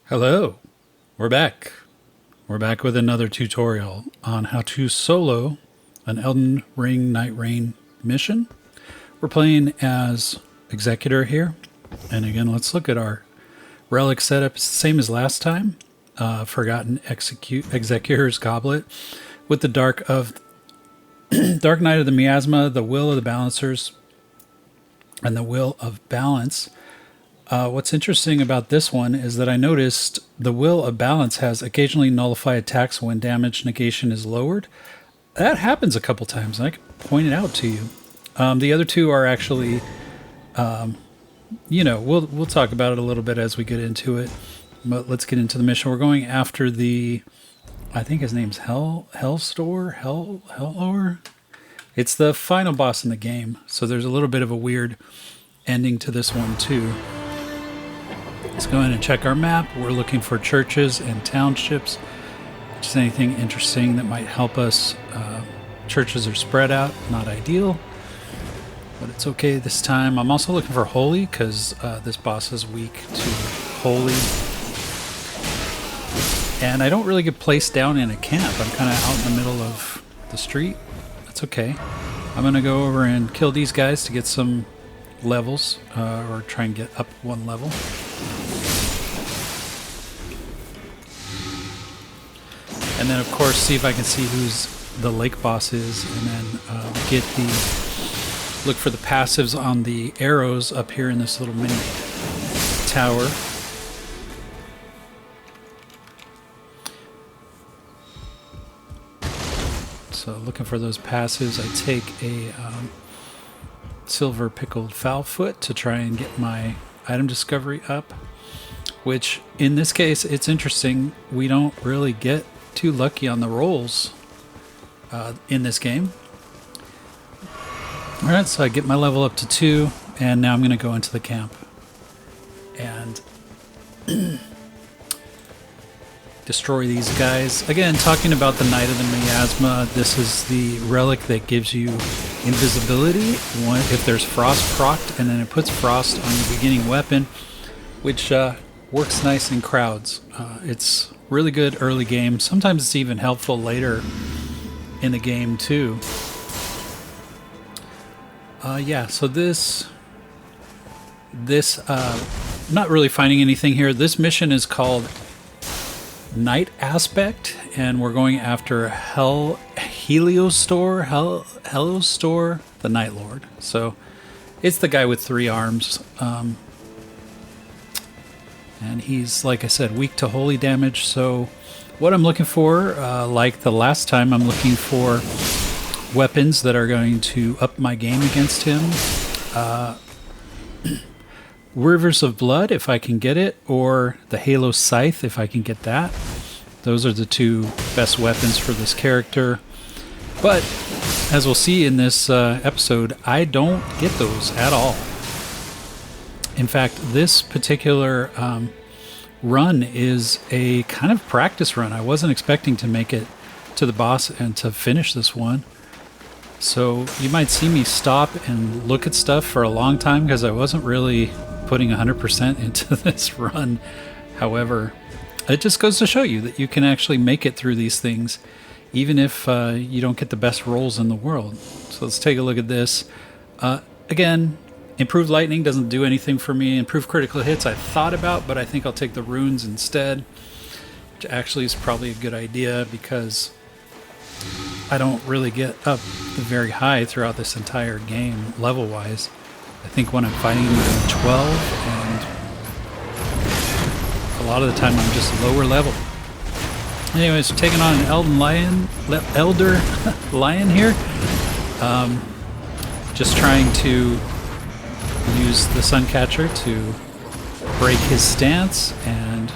Hello, we're back. We're back with another tutorial on how to solo an Elden Ring NIGHTREIGN mission. We're playing as Executor here. And again, let's look at our relic setup. It's the same as last time. Forgotten Executor's Goblet with the Dark Knight of the Miasma, the Will of the Balancers, and the Will of Balance. What's interesting about this one is that I noticed the Will of Balance has occasionally nullify attacks when damage negation is lowered. That happens a couple times, and I can point it out to you. The other two are actually, we'll talk about it a little bit as we get into it. But let's get into the mission. We're going after I think his name's Heolstor? Heolstor? It's the final boss in the game, so there's a little bit of a weird ending to this one too. Let's go ahead and check our map. We're looking for churches and townships. Just anything interesting that might help us. Churches are spread out, not ideal, but it's okay this time. I'm also looking for holy because this boss is weak to holy. And I don't really get placed down in a camp. I'm kind of out in the middle of the street. That's okay. I'm going to go over and kill these guys to get some levels, or try and get up one level. And then, of course, see if I can see who's the lake boss is, and then look for the passives on the arrows up here in this little mini tower. So looking for those passives, I take a silver pickled fowl foot to try and get my item discovery up, which in this case, it's interesting. We don't really get too lucky on the rolls in this game. Alright, so I get my level up to 2, and now I'm going to go into the camp and destroy these guys. Again, talking about the Knight of the Miasma, this is the relic that gives you invisibility if there's frost procced, and then it puts frost on your beginning weapon, which works nice in crowds. It's really good early game. Sometimes it's even helpful later in the game too. So this not really finding anything here. This mission is called Night Aspect, and we're going after Heolstor, the Night Lord. So it's the guy with 3 arms. And he's, like I said, weak to holy damage. So what I'm looking for, like the last time, I'm looking for weapons that are going to up my game against him. Rivers of Blood, if I can get it, or the Halo Scythe, if I can get that. Those are the 2 best weapons for this character. But, as we'll see in this episode, I don't get those at all. In fact, this particular run is a kind of practice run. I wasn't expecting to make it to the boss and to finish this one. So you might see me stop and look at stuff for a long time because I wasn't really putting 100% into this run. However, it just goes to show you that you can actually make it through these things even if you don't get the best rolls in the world. So let's take a look at this. Again, improved lightning doesn't do anything for me. Improved critical hits I thought about, but I think I'll take the runes instead, which actually is probably a good idea because I don't really get up very high throughout this entire game level-wise. I think when I'm fighting him I'm 12, and a lot of the time I'm just lower level. Anyways, taking on an elder lion here. Just trying to use the Suncatcher to break his stance and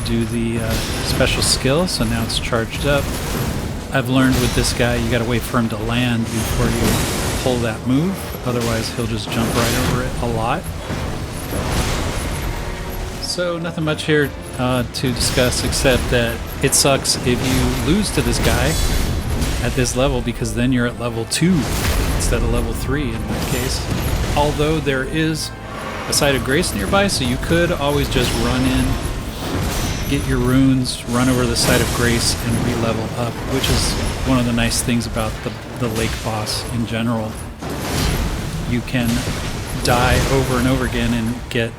do the special skill. So now it's charged up. I've learned with this guy, you gotta wait for him to land before you pull that move. Otherwise, he'll just jump right over it a lot. So nothing much here to discuss except that it sucks if you lose to this guy at this level, because then you're at level 2 instead of level 3 in that case. Although there is a site of grace nearby, so you could always just run in get your runes, run over the site of grace, and re-level up, which is one of the nice things about the lake boss in general. You can die over and over again and get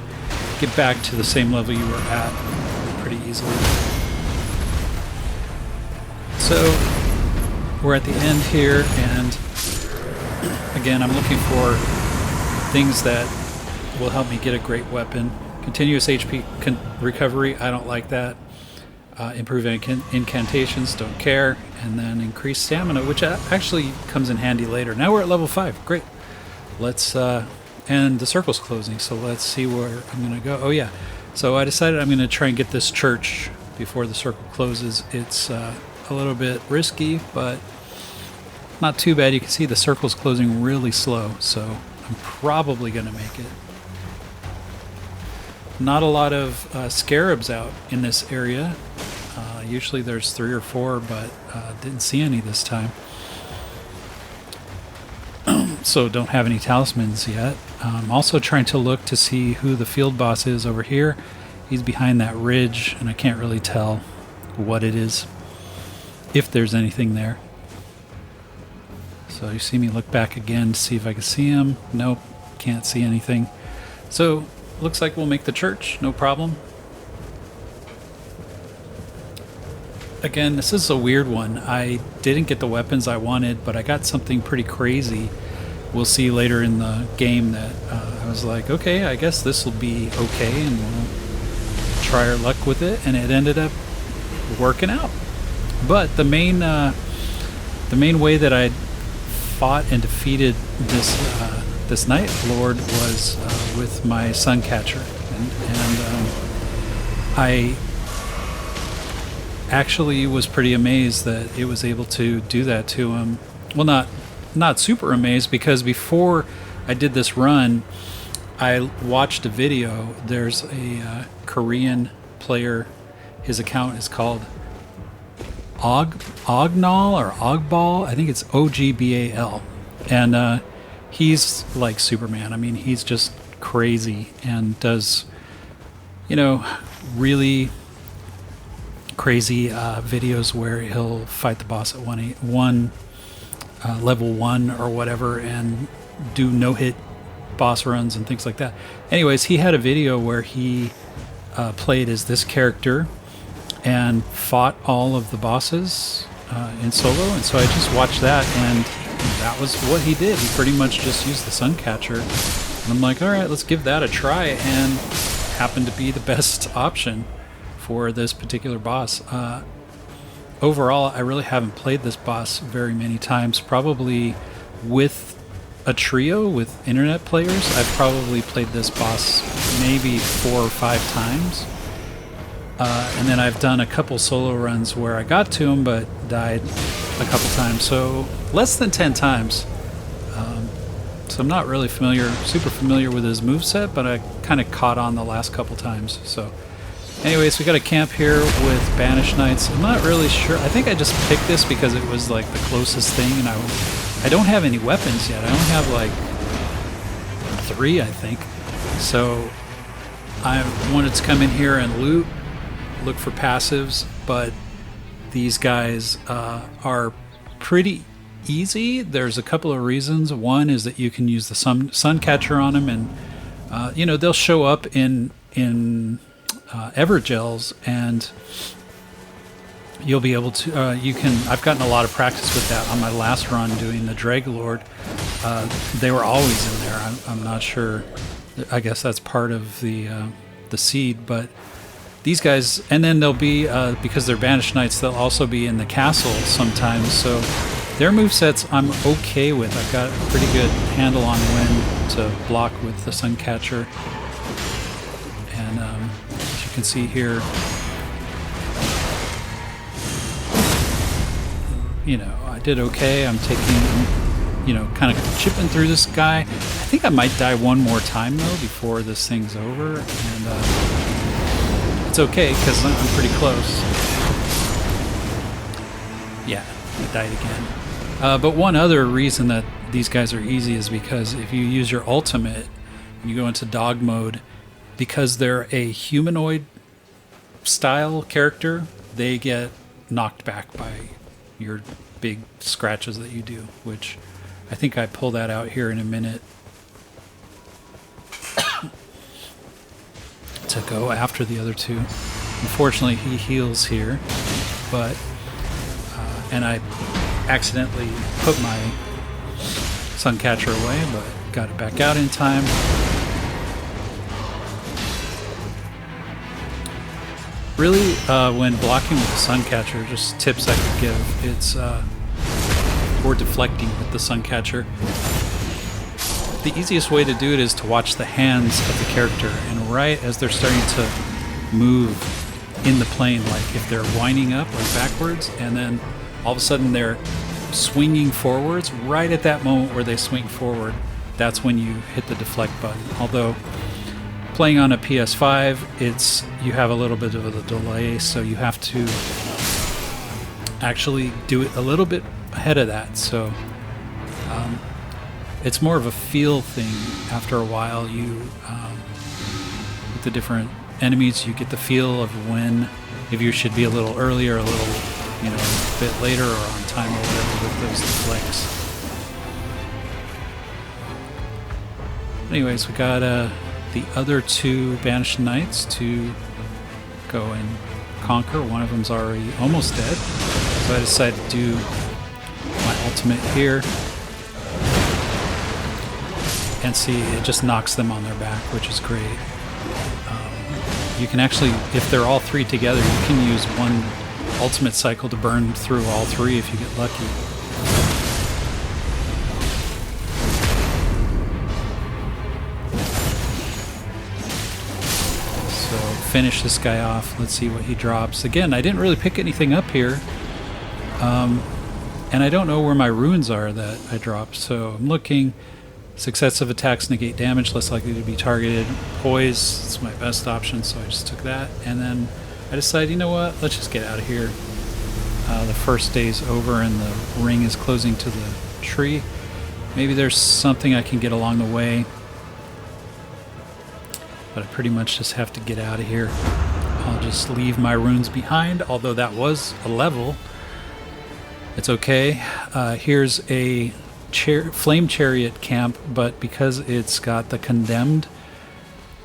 back to the same level you were at pretty easily. So we're at the end here, and again, I'm looking for things that will help me get a great weapon. Continuous HP recovery, I don't like that. Improve incantations, don't care. And then increase stamina, which actually comes in handy later. Now we're at level 5, great. Let's, and the circle's closing, so let's see where I'm gonna go. Oh yeah, so I decided I'm gonna try and get this church before the circle closes. It's a little bit risky, but not too bad. You can see the circle's closing really slow, so I'm probably gonna make it. Not a lot of scarabs out in this area. Usually there's 3 or 4, but didn't see any this time. So don't have any talismans yet. I'm also trying to look to see who the field boss is over here. He's behind that ridge, and I can't really tell what it is, if there's anything there. So you see me look back again to see if I can see him. Nope, can't see anything. So looks like we'll make the church, no problem. Again, this is a weird one. I didn't get the weapons I wanted, but I got something pretty crazy. We'll see later in the game that I was like, okay, I guess this will be okay, and we'll try our luck with it, and it ended up working out. But the main way that I fought and defeated this Night Lord was with my Suncatcher, and I actually was pretty amazed that it was able to do that to him. Well, not super amazed, because before I did this run, I watched a video. There's a Korean player. His account is called Ognal or Ogbal. I think it's Ogbal, and he's like Superman. I mean, he's just crazy and does, you know, really crazy videos where he'll fight the boss at level 1 or whatever, and do no-hit boss runs and things like that. Anyways, he had a video where he played as this character and fought all of the bosses in solo, and so I just watched that, and that was what he did. He pretty much just used the Suncatcher, and I'm like, alright, let's give that a try, and happened to be the best option for this particular boss. Overall, I really haven't played this boss very many times. Probably with a trio with internet players, I've probably played this boss maybe 4 or 5 times. And then I've done a couple solo runs where I got to him but died a couple times. So less than 10 times. So I'm not really super familiar with his moveset, but I kind of caught on the last couple times. So anyways, we got a camp here with Banished Knights. I'm not really sure. I think I just picked this because it was like the closest thing, and I don't have any weapons yet. I only have like 3, I think. So I wanted to come in here and look for passives, but these guys are pretty easy. There's a couple of reasons. One is that you can use the Suncatcher on them, and you know, they'll show up in Evergels, and you'll be able to I've gotten a lot of practice with that on my last run doing the Dragalord. They were always in there. I'm not sure. I guess that's part of the seed, but these guys, and then they'll be because they're Banished Knights, they'll also be in the castle sometimes, so their movesets I'm okay with. I've got a pretty good handle on when to block with the Suncatcher. And as you can see here, you know, I did okay. I'm taking, you know, kind of chipping through this guy. I think I might die one more time though before this thing's over, and it's okay because I'm pretty close. Yeah, I died again. But one other reason that these guys are easy is because if you use your ultimate and you go into dog mode, because they're a humanoid style character, they get knocked back by your big scratches that you do, which I think I pull that out here in a minute to go after the other two. Unfortunately, he heals here, but and I accidentally put my Suncatcher away, but got it back out in time. Really, when blocking with the Suncatcher, just tips I could give, it's or deflecting with the Suncatcher. The easiest way to do it is to watch the hands of the character, and right as they're starting to move in the plane, like if they're winding up or backwards, and then all of a sudden they're swinging forwards, right at that moment where they swing forward, that's when you hit the deflect button. Although playing on a PS5, you have a little bit of a delay, so you have to actually do it a little bit ahead of that. So it's more of a feel thing. After a while, with the different enemies, you get the feel of if you should be a little earlier, a little, a bit later, or on time or whatever with those deflects. Anyways, we got the other two Banished Knights to go and conquer. One of them's already almost dead, so I decided to do my ultimate here. And see, it just knocks them on their back, which is great. You can actually, if they're all three together, you can use one ultimate cycle to burn through all three if you get lucky. So finish this guy off. Let's see what he drops. Again, I didn't really pick anything up here. And I don't know where my runes are that I dropped, so I'm looking. Successive attacks negate damage, less likely to be targeted. Poise is my best option, so I just took that. And then I decided, you know what, let's just get out of here. The first day's over and the ring is closing to the tree. Maybe there's something I can get along the way. But I pretty much just have to get out of here. I'll just leave my runes behind, although that was a level. It's okay. Here's a Flame Chariot camp, but because it's got the Condemned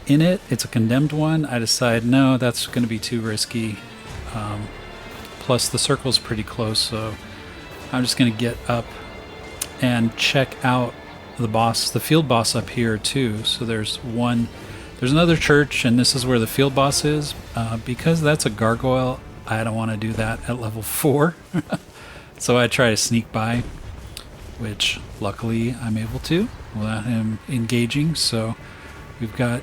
in it, it's a Condemned one, I decided no, that's going to be too risky. Plus the circle's pretty close, so I'm just going to get up and check out the boss, the field boss up here too. So there's another church, and this is where the field boss is. Because that's a gargoyle, I don't want to do that at level 4. So I try to sneak by, which luckily I'm able to without him engaging. So we've got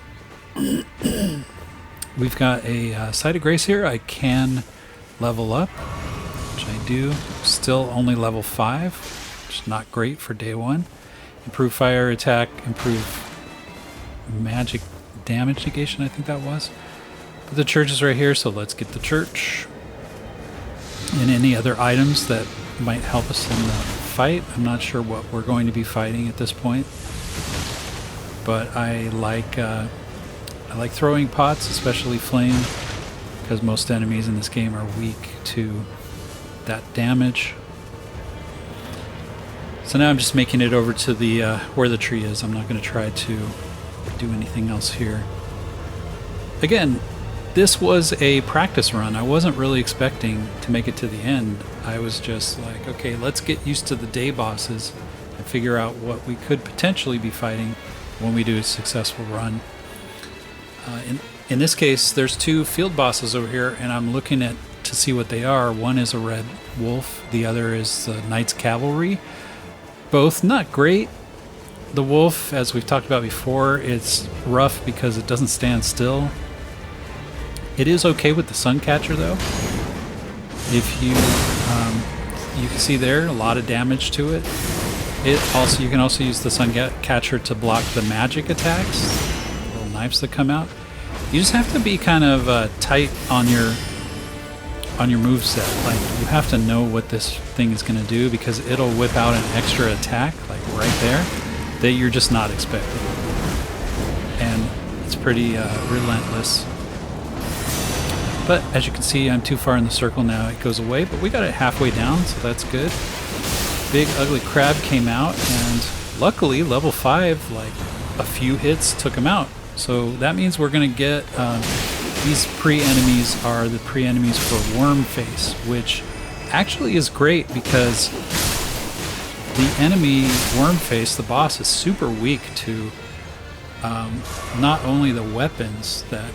a Site of Grace here. I can level up, which I do. Still only level 5, which is not great for day 1. Improve fire attack, improve magic damage negation, I think that was. But the church is right here, so let's get the church. And any other items that might help us in the fight. I'm not sure what we're going to be fighting at this point, but I like throwing pots, especially flame, because most enemies in this game are weak to that damage. So now I'm just making it over to the where the tree is. I'm not going to try to do anything else here. Again, this was a practice run. I wasn't really expecting to make it to the end. I was just like, okay, let's get used to the day bosses and figure out what we could potentially be fighting when we do a successful run. In this case, there's 2 field bosses over here, and I'm looking to see what they are. One is a red wolf, the other is the Knight's Cavalry. Both not great. The wolf, as we've talked about before, it's rough because it doesn't stand still. It is okay with the Suncatcher though. If you can see there a lot of damage to it. You can also use the Suncatcher to block the magic attacks, little knives that come out. You just have to be kind of tight on your moveset. Like, you have to know what this thing is going to do, because it'll whip out an extra attack like right there that you're just not expecting, and it's pretty relentless. But as you can see, I'm too far in the circle now. It goes away, but we got it halfway down, so that's good. Big ugly crab came out, and luckily level 5, like a few hits took him out. So that means we're going to get these pre-enemies are the pre-enemies for Wormface, which actually is great because the enemy Wormface, the boss, is super weak to not only the weapons that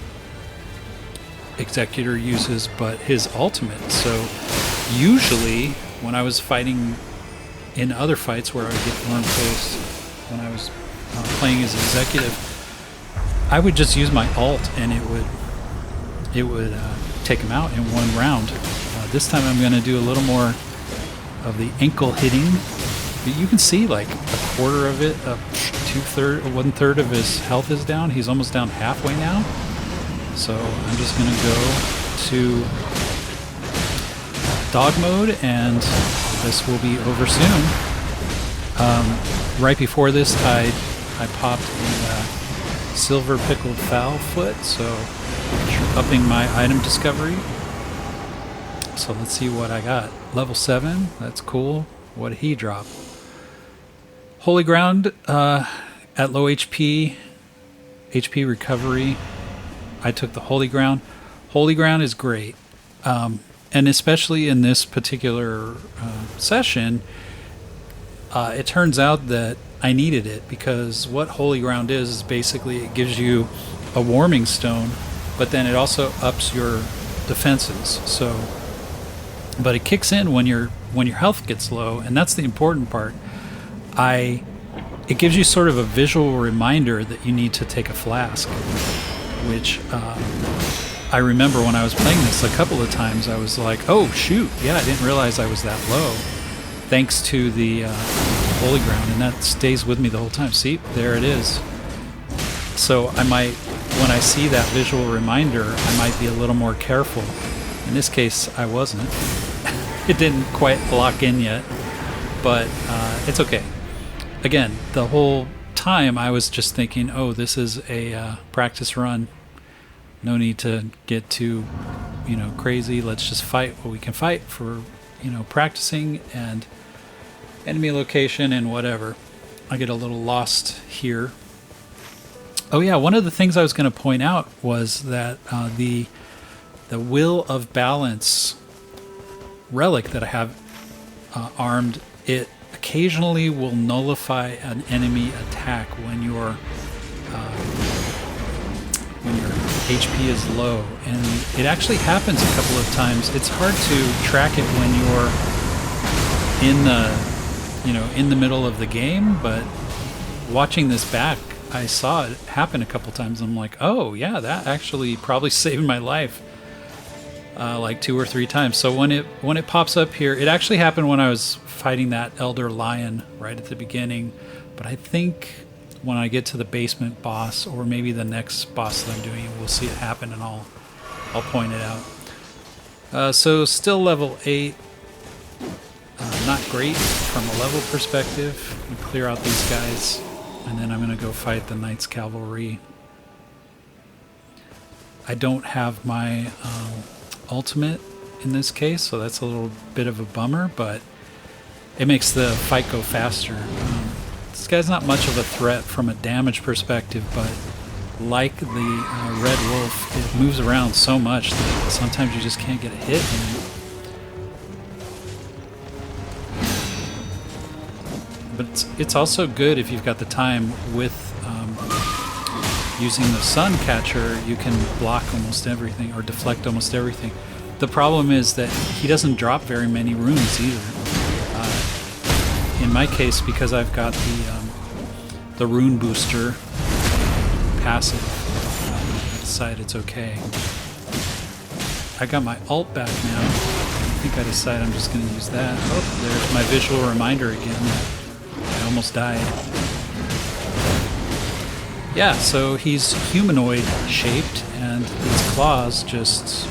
Executor uses, but his ultimate. So usually when I was fighting in other fights where I would get Wormface, when I was playing as Executive, I would just use my ult and it would take him out in one round. This time I'm going to do a little more of the ankle hitting. But you can see like a quarter of it, 1/3 of his health is down. He's almost down halfway now. So I'm just going to go to dog mode, and this will be over soon. Right before this, I popped a silver pickled fowl foot, so upping my item discovery. So let's see what I got. Level 7, that's cool. What did he drop? Holy Ground at low HP, HP recovery. I took the Holy Ground. Holy Ground is great. And especially in this particular session, it turns out that I needed it, because what Holy Ground is basically it gives you a warming stone, but then it also ups your defenses. So, but it kicks in when your health gets low, and that's the important part. It gives you sort of a visual reminder that you need to take a flask, which I remember when I was playing this a couple of times, I was like, oh shoot, yeah, I didn't realize I was that low, thanks to the Holy Ground, and that stays with me the whole time. See, there it is. So I might, when I see that visual reminder, I might be a little more careful. In this case, I wasn't. It didn't quite lock in yet, but it's okay. Again, the whole time I was just thinking, oh, this is a practice run. No need to get too, crazy. Let's just fight what we can fight for, practicing and enemy location and whatever. I get a little lost here. Oh yeah, one of the things I was going to point out was that the Will of Balance relic that I have armed, it occasionally will nullify an enemy attack when your HP is low, and it actually happens a couple of times. It's hard to track it when you're in the middle of the game, but watching this back, I saw it happen a couple times. I'm like, oh yeah, that actually probably saved my life like 2 or 3 times. So when it pops up here, it actually happened when I was fighting that Elder Lion right at the beginning, but I think when I get to the basement boss, or maybe the next boss that I'm doing, we'll see it happen, and I'll point it out. So still level 8, not great from a level perspective. We clear out these guys, and then I'm going to go fight the Knights Cavalry. I don't have my ultimate in this case, so that's a little bit of a bummer, but it makes the fight go faster. This guy's not much of a threat from a damage perspective, but like the Red Wolf, it moves around so much that sometimes you just can't get a hit in. But it's also good if you've got the time with using the Sun Catcher. You can block almost everything or deflect almost everything. The problem is that he doesn't drop very many runes either. In my case, because I've got the rune booster passive, I decide it's okay. I got my ult back now. I think I decide I'm just going to use that. Oh, there's my visual reminder again that I almost died. Yeah, so he's humanoid shaped, and his claws just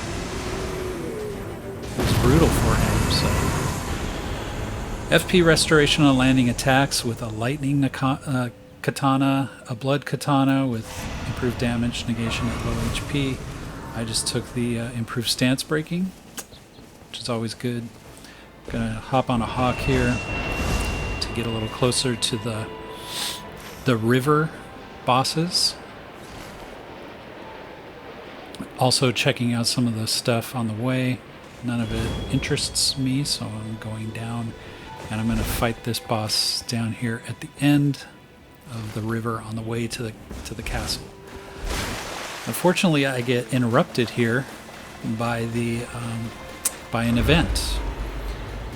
was brutal for him. So FP restoration on landing attacks with a lightning katana, a blood katana with improved damage negation at low HP, I just took the improved stance breaking, which is always good. Gonna hop on a hawk here to get a little closer to the river bosses. Also checking out some of the stuff on the way. None of it interests me, so I'm going down, and I'm going to fight this boss down here at the end of the river on the way to the castle. Unfortunately, I get interrupted here by the by an event.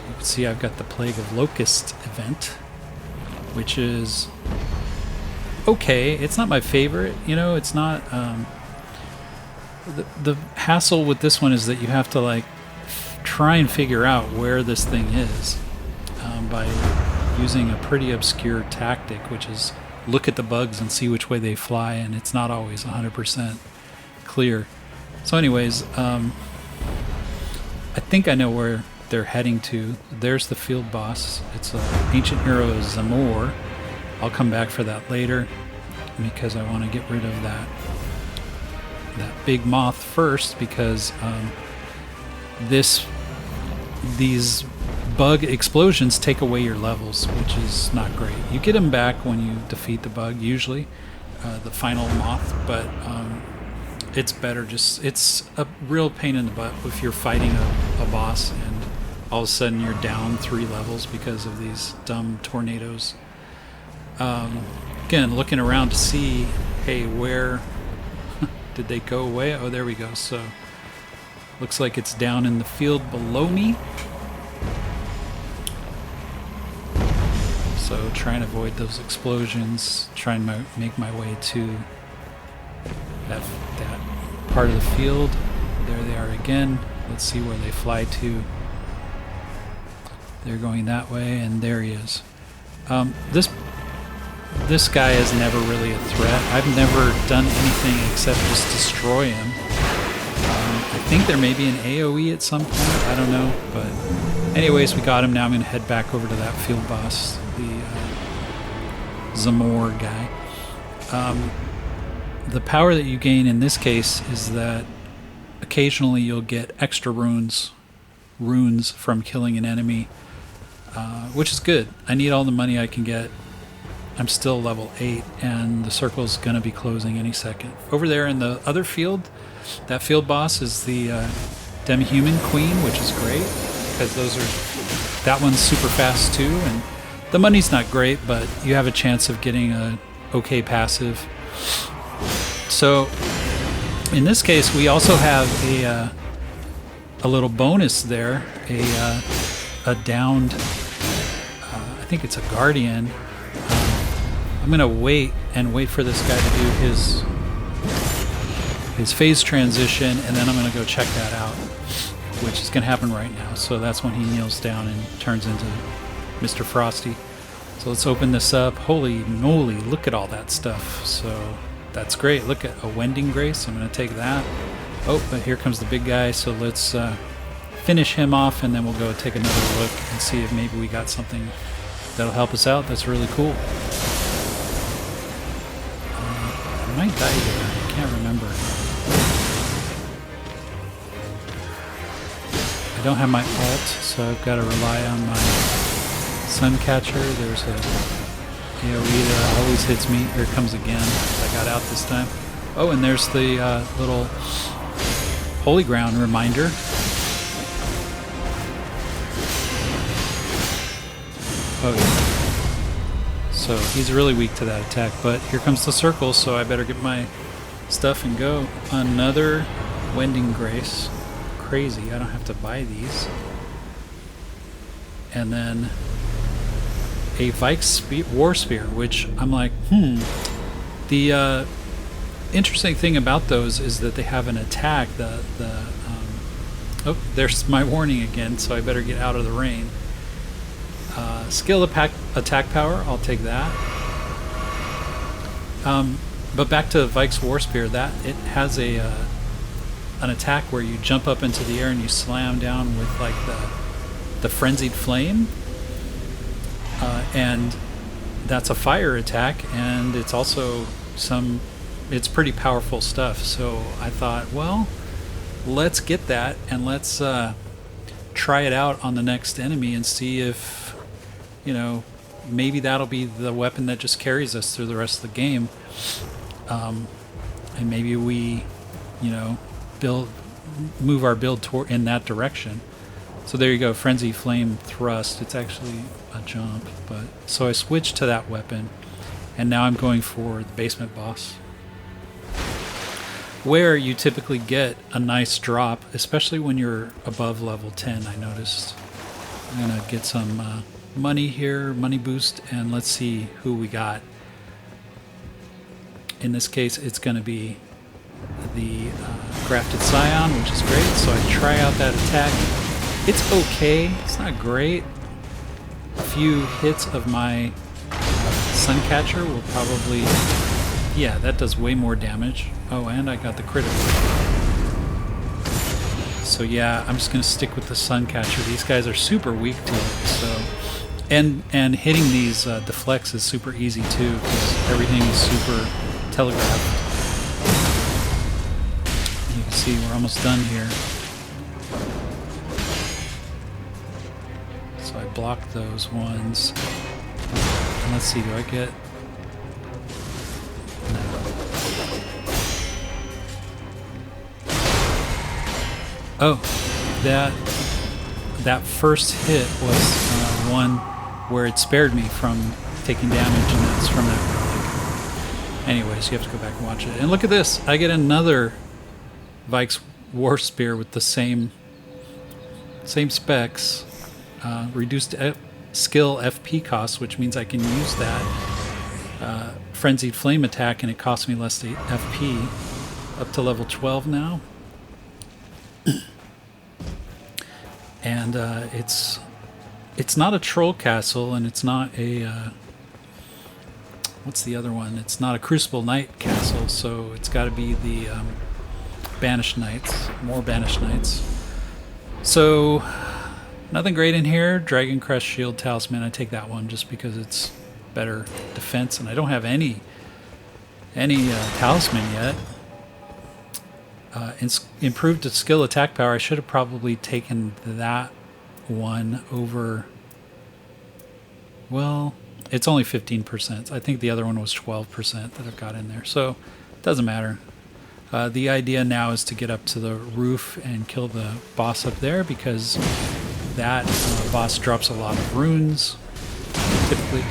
You can see I've got the Plague of Locust event, which is okay. It's not my favorite, you know. It's not. The hassle with this one is that you have to like try and figure out where this thing is by using a pretty obscure tactic, which is look at the bugs and see which way they fly, and it's not always 100% clear. So anyways, I think I know where they're heading to. There's the field boss. It's an ancient hero, Zamor. I'll come back for that later because I want to get rid of that big moth first, because these bug explosions take away your levels, which is not great. You get them back when you defeat the bug, usually, the final moth, but it's better just... It's a real pain in the butt if you're fighting a boss and all of a sudden you're down 3 levels because of these dumb tornadoes. Again, looking around to see, hey, where... Did they go away? Oh, there we go. So, looks like it's down in the field below me. So, trying to avoid those explosions. Trying to make my way to that part of the field. There they are again. Let's see where they fly to. They're going that way, and there he is. This guy is never really a threat. I've never done anything except just destroy him. I think there may be an AoE at some point. I don't know. But anyways, we got him. Now I'm going to head back over to that field boss, the Zamor guy. The power that you gain in this case is that occasionally you'll get extra runes from killing an enemy, which is good. I need all the money I can get. I'm still level 8, and the circle's going to be closing any second. Over there in the other field, that field boss is the Demi-Human Queen, which is great, because that one's super fast too, and the money's not great, but you have a chance of getting a okay passive. So, in this case, we also have a little bonus there, a downed, I think it's a Guardian. I'm going to wait for this guy to do his phase transition, and then I'm going to go check that out, which is going to happen right now. So that's when he kneels down and turns into Mr. Frosty. So let's open this up. Holy moly, look at all that stuff. So that's great. Look at a Wending Grace. I'm going to take that. Oh, but here comes the big guy. So let's finish him off, and then we'll go take another look and see if maybe we got something that'll help us out. That's really cool. I might die here. I can't remember. I don't have my ult, so I've got to rely on my Suncatcher. There's a AoE that always hits me. Here it comes again. I got out this time. Oh, and there's the little Holy Ground reminder. Oh, yeah. So he's really weak to that attack, but here comes the circle, so I better get my stuff and go. Another Wending Grace. Crazy, I don't have to buy these. And then a Vike's War Spear, which I'm like, The interesting thing about those is that they have an attack. Oh, there's my warning again, so I better get out of the rain. Skill attack power, I'll take that. But back to Vike's War Spear, that it has an attack where you jump up into the air and you slam down with like the Frenzied Flame, and that's a fire attack, and it's also it's pretty powerful stuff. So I thought, well, let's get that and let's try it out on the next enemy and see if, you know, maybe that'll be the weapon that just carries us through the rest of the game. And maybe we, you know, move our build in that direction. So there you go, Frenzy Flame Thrust. It's actually a jump, but so I switched to that weapon, and now I'm going for the basement boss, where you typically get a nice drop, especially when you're above level 10, I noticed. I'm gonna get some money here, money boost, and let's see who we got. In this case, it's gonna be the Grafted Scion, which is great, so I try out that attack. It's okay, it's not great. A few hits of my Suncatcher will probably... Yeah, that does way more damage. Oh, and I got the critical. So yeah, I'm just going to stick with the Suncatcher. These guys are super weak to it, so... And hitting these deflects is super easy too, because everything is super telegraphed. You can see we're almost done here. So I blocked those ones. And let's see, do I get... Oh, that first hit was one where it spared me from taking damage, and that's from that relic. Anyways, you have to go back and watch it. And look at this, I get another Vike's War Spear with the same specs, reduced skill FP cost, which means I can use that Frenzied Flame attack, and it costs me less FP, up to level 12 now. And it's not a troll castle, and it's not a what's the other one? It's not a Crucible Knight castle, so it's got to be the Banished Knights, more Banished Knights. So nothing great in here. Dragon Crest Shield Talisman, I take that one just because it's better defense, and I don't have any talisman yet. Improved skill attack power. I should have probably taken that one over... Well, it's only 15%. I think the other one was 12% that I've got in there. So, it doesn't matter. The idea now is to get up to the roof and kill the boss up there, because that boss drops a lot of runes, typically.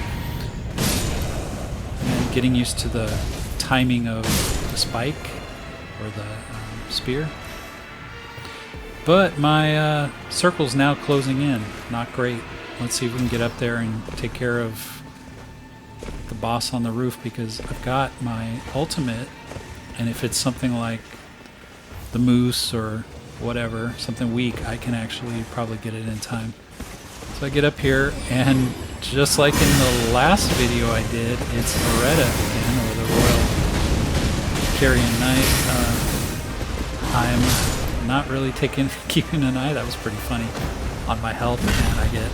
And getting used to the timing of the spike, or the spear. But my circle's now closing in. Not great. Let's see if we can get up there and take care of the boss on the roof, because I've got my ultimate, and if it's something like the moose or whatever, something weak, I can actually probably get it in time. So I get up here, and just like in the last video I did, it's Beretta again, or the Royal Carrion Knight. I'm not really keeping an eye, that was pretty funny, on my health, and I get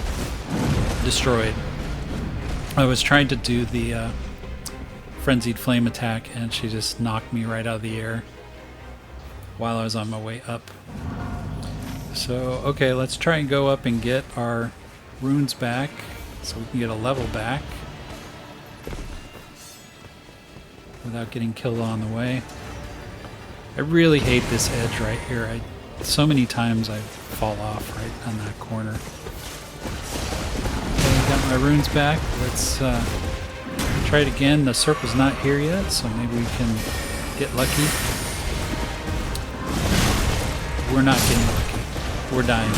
destroyed. I was trying to do the Frenzied Flame attack, and she just knocked me right out of the air while I was on my way up. So, okay, let's try and go up and get our runes back, so we can get a level back without getting killed on the way. I really hate this edge right here. So many times I fall off right on that corner. Okay, got my runes back. Let's try it again. The circle's not here yet, so maybe we can get lucky. We're not getting lucky. We're dying.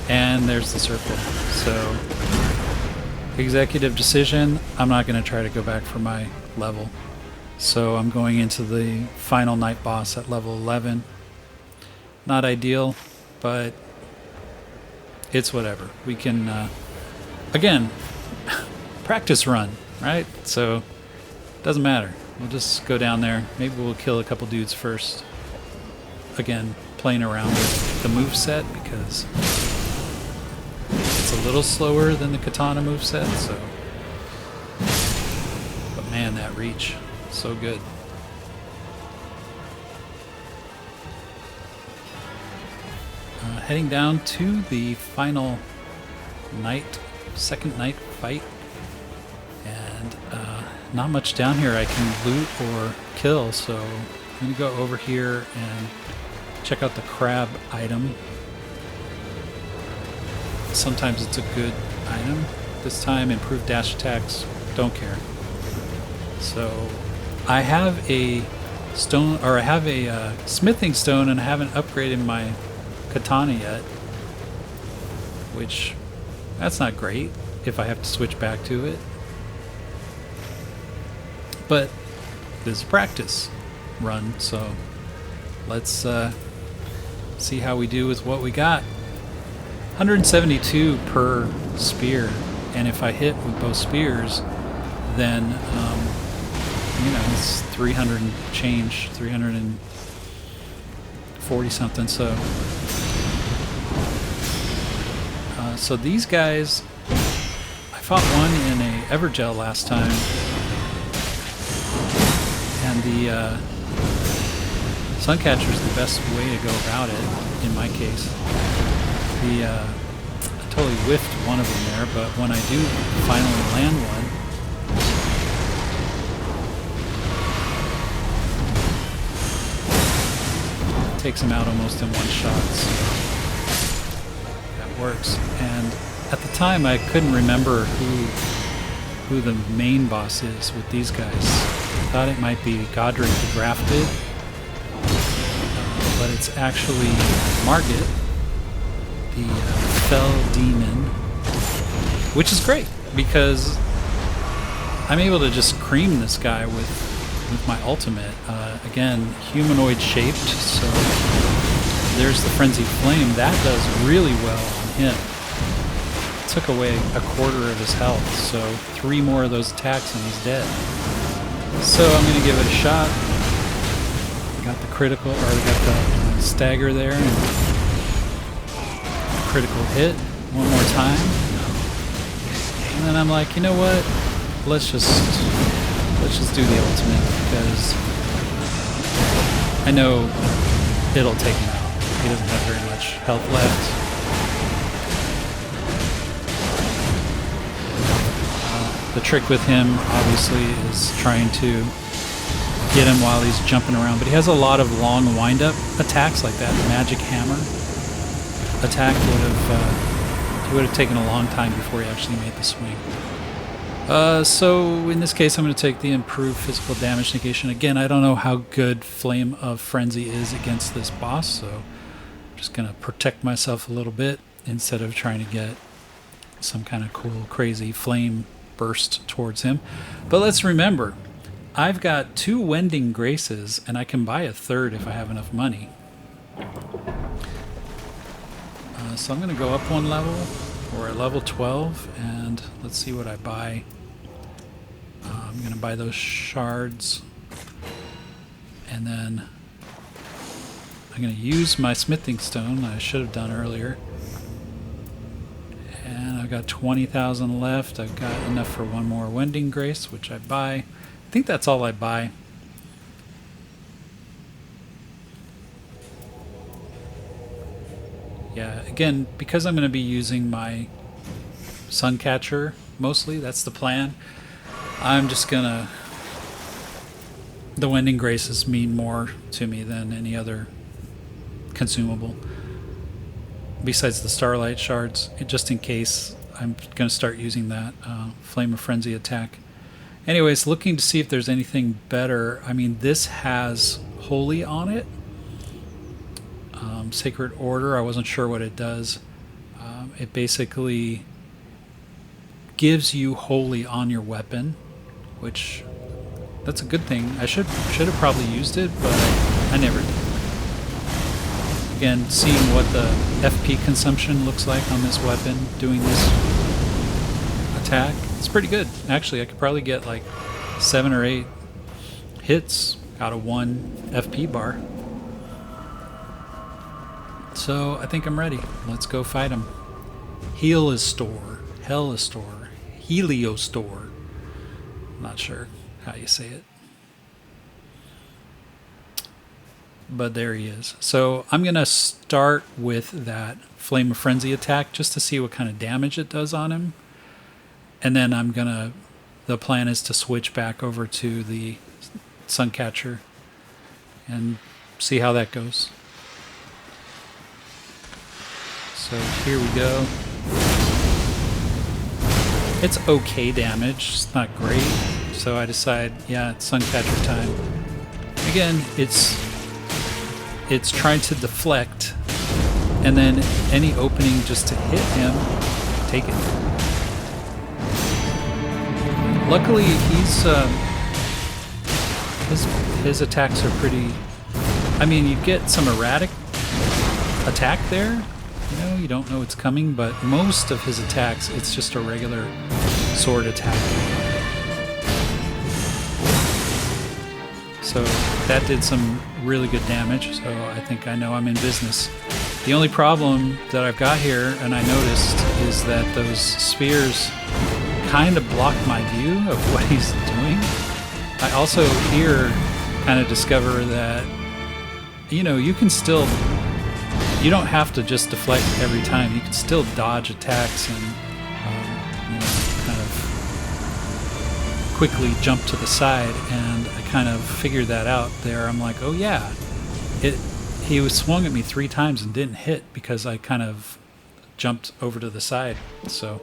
And there's the circle. So, executive decision. I'm not going to try to go back for my level. So I'm going into the final night boss at level 11. Not ideal, but it's whatever. We can, again, practice run, right? So doesn't matter. We'll just go down there. Maybe we'll kill a couple dudes first. Again, playing around with the moveset, because it's a little slower than the katana moveset, so... But man, that reach, so good. heading down to the final second night fight. And not much down here I can loot or kill, so I'm going to go over here and check out the crab item. Sometimes it's a good item. This time, improved dash attacks, don't care. So I have a stone, or I have a smithing stone, and I haven't upgraded my katana yet, which that's not great if I have to switch back to it. But this is a practice run, so let's see how we do with what we got. 172 per spear, and if I hit with both spears, then you know, it's 300 and change, 340 something. So so these guys, I fought one in a Evergel last time, and the Suncatcher is the best way to go about it in my case. I totally whiffed one of them there, but when I do finally land one, it takes him out almost in one shot, so that works. And at the time I couldn't remember who the main boss is with these guys. I thought it might be Godric the Grafted, but it's actually Margit, the Fell Demon, which is great because I'm able to just cream this guy with my ultimate. Again, humanoid shaped, so there's the Frenzied Flame. That does really well on him. Took away a quarter of his health, so 3 more of those attacks and he's dead. So I'm going to give it a shot. Got the critical, or got the stagger there, and critical hit one more time. And then I'm like, you know what? Let's just do the ultimate, because I know it'll take him out. He doesn't have very much health left. The trick with him, obviously, is trying to get him while he's jumping around, but he has a lot of long wind-up attacks like that. The magic hammer attack would have taken a long time before he actually made the swing. So in this case, I'm going to take the improved physical damage negation. Again, I don't know how good Flame of Frenzy is against this boss, so I'm just going to protect myself a little bit instead of trying to get some kind of cool, crazy flame burst towards him. But let's remember, I've got 2 Wending Graces, and I can buy a 3rd if I have enough money. So I'm going to go up 1 level. We're at level 12, and let's see what I buy. I'm going to buy those shards, and then I'm going to use my smithing stone I should have done earlier. And I've got 20,000 left. I've got enough for 1 more Wending Grace, which I buy. I think that's all I buy. Yeah, again, because I'm going to be using my Suncatcher mostly, that's the plan. I'm just going to... The Wending Graces mean more to me than any other consumable. Besides the Starlight Shards, just in case I'm going to start using that Flame of Frenzy attack. Anyways, looking to see if there's anything better. I mean, this has Holy on it. Sacred Order, I wasn't sure what it does. It basically gives you Holy on your weapon, which, that's a good thing. I should have probably used it, but I never did. Again, seeing what the FP consumption looks like on this weapon doing this attack, it's pretty good. Actually, I could probably get like 7 or 8 hits out of 1 FP bar. So I think I'm ready. Let's go fight him. Heolstor, Heolstor. I'm not sure how you say it. but there he is. So I'm going to start with that Flame of Frenzy attack just to see what kind of damage it does on him. And then the plan is to switch back over to the Suncatcher and see how that goes. So here we go. It's okay damage, it's not great. So I decide, yeah, it's Suncatcher time. Again, it's trying to deflect, and then any opening just to hit him, take it. Luckily, his attacks are pretty. I mean, you get some erratic attack there. You know, you don't know it's coming, but most of his attacks, it's just a regular sword attack. So that did some really good damage, so I think I know I'm in business. The only problem that I've got here, and I noticed, is that those spears kind of block my view of what he's doing. I also here kind of discover that, you know, you can still, you don't have to just deflect every time. You can still dodge attacks and, you know, kind of quickly jump to the side, and I kind of figured that out there. I'm like, oh yeah, he was swung at me 3 times and didn't hit because I kind of jumped over to the side. So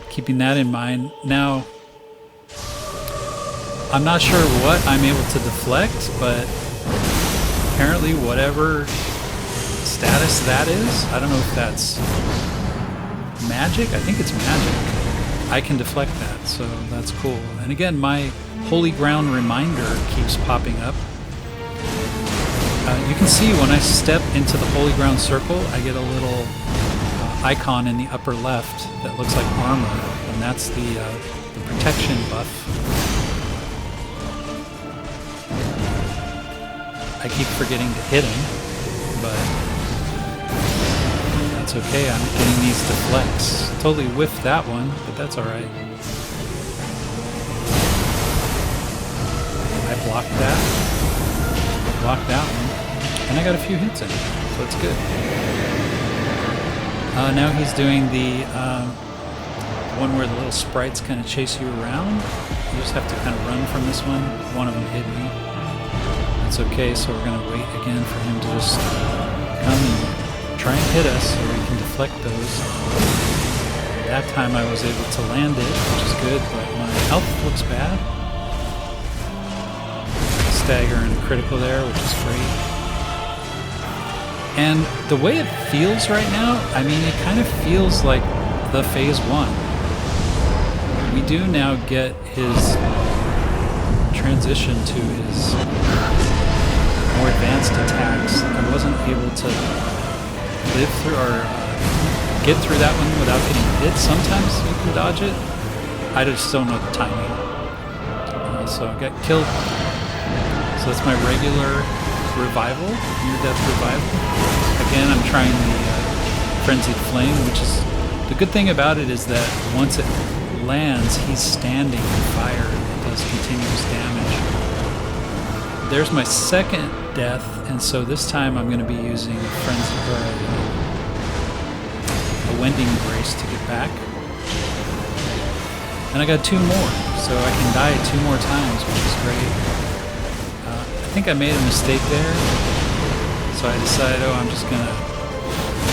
keeping that in mind. Now, I'm not sure what I'm able to deflect, but apparently whatever status that is, I don't know if that's magic. I think it's magic. I can deflect that, so that's cool. And again, my Holy Ground reminder keeps popping up. You can see when I step into the Holy Ground circle, I get a little icon in the upper left that looks like armor, and that's the protection buff. I keep forgetting to hit him, but that's okay. I'm getting these deflects. Totally whiffed that one, but that's alright. I blocked that. Blocked that one. And I got a few hits in, so it's good. Now he's doing the one where the little sprites kind of chase you around. You just have to kind of run from this one. One of them hit me. That's okay, so we're going to wait again for him to just come and try and hit us so we can deflect those. That time I was able to land it, which is good, but my health looks bad. Stagger and a critical there, which is great. And the way it feels right now, I mean, it kind of feels like the Phase 1. We do now get his transition to his more advanced attacks. I wasn't able to live through or get through that one without getting hit. Sometimes you can dodge it. I just don't know the timing. So I got killed. So that's my regular revival, near-death revival. Again, I'm trying the Frenzied Flame, which is... The good thing about it is that once it lands, he's standing in fire and does continuous damage. There's my second death, and so this time I'm going to be using a Frenzy, or a Wending Grace to get back. And I got 2 more, so I can die 2 more times, which is great. I think I made a mistake there, so I decided, oh, I'm just gonna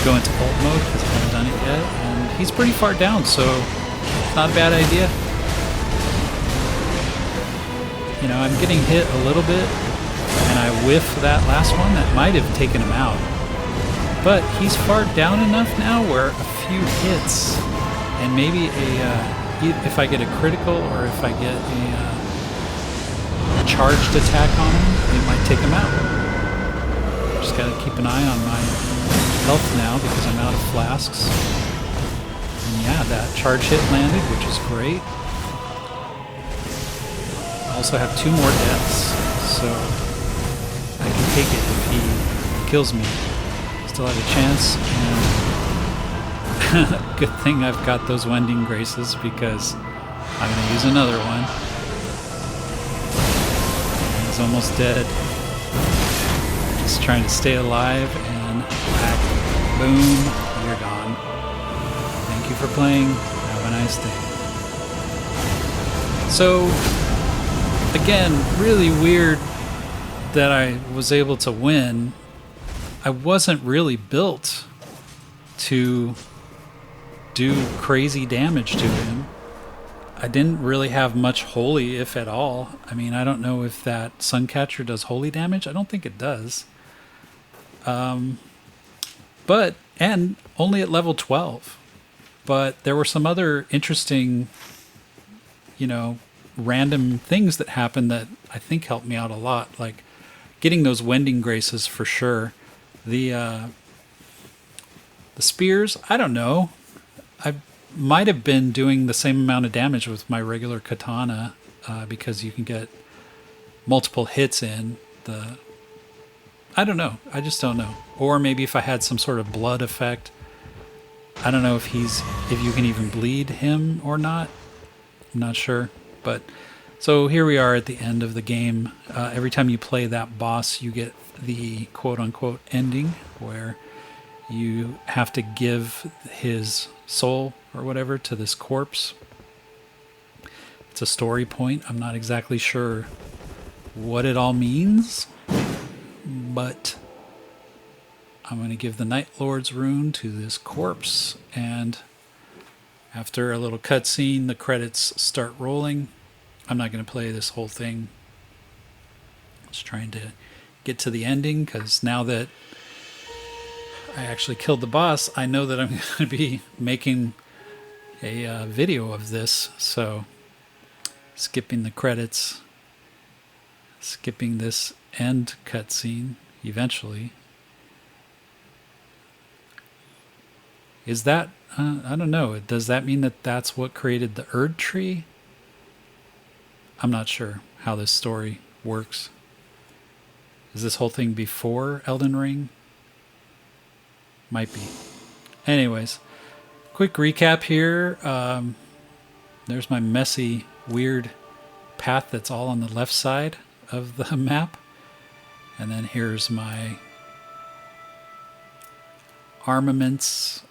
go into ult mode because I haven't done it yet, and he's pretty far down, so it's not a bad idea. You know, I'm getting hit a little bit, and I whiff that last one. That might have taken him out, but he's far down enough now where a few hits, and maybe if I get a critical or if I get a charged attack on him, it might take him out. Just gotta keep an eye on my health now because I'm out of flasks. And yeah, that charge hit landed, which is great. I also have 2 more deaths, so I can take it if he kills me. Still have a chance, and good thing I've got those Wending Graces because I'm gonna use another one. He's almost dead. Just trying to stay alive and whack. Boom. You're gone. Thank you for playing. Have a nice day. So, again, really weird that I was able to win. I wasn't really built to do crazy damage to him. I didn't really have much holy, if at all. I mean, I don't know if that Suncatcher does holy damage. I don't think it does. But, and only at level 12. But there were some other interesting, you know, random things that happened that I think helped me out a lot. Like getting those Wending Graces for sure. The spears, I don't know. I might have been doing the same amount of damage with my regular katana because you can get multiple hits in the... I don't know. I just don't know. Or maybe if I had some sort of blood effect. I don't know if you can even bleed him or not. I'm not sure. But so here we are at the end of the game. Every time you play that boss, you get the quote-unquote ending where you have to give his soul or whatever to this corpse. It's a story point. I'm not exactly sure what it all means, but I'm going to give the Night Lord's rune to this corpse, and after a little cutscene, the credits start rolling. I'm not going to play this whole thing. Just trying to get to the ending, because now that I actually killed the boss, I know that I'm going to be making a video of this. So skipping the credits, skipping this end cutscene eventually. Is that, I don't know, does that mean that that's what created the Erd Tree? I'm not sure how this story works. Is this whole thing before Elden Ring? Might be. Anyways, quick recap here. There's my messy, weird path that's all on the left side of the map. And then here's my armaments.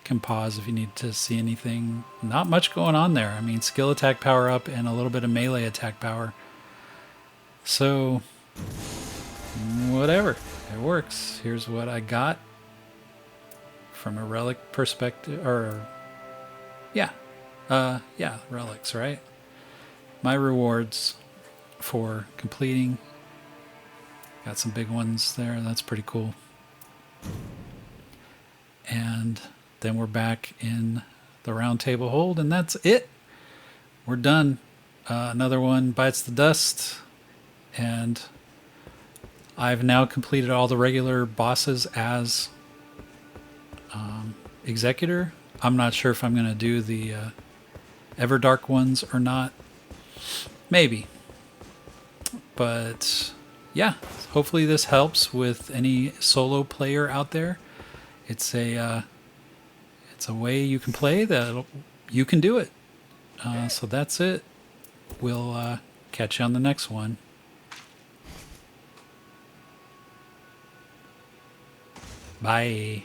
Can pause if you need to see anything. Not much going on there. I mean, skill attack power up and a little bit of melee attack power. So, whatever. It works. Here's what I got from a relic perspective, or yeah, relics, right? My rewards for completing. Got some big ones there. That's pretty cool. And then we're back in the round table hold, and that's it. We're done. Another one bites the dust, and I've now completed all the regular bosses as Executor. I'm not sure if I'm going to do the Everdark ones or not. Maybe. But yeah, hopefully this helps with any solo player out there. It's a way you can play that you can do it. So that's it. We'll catch you on the next one. Bye.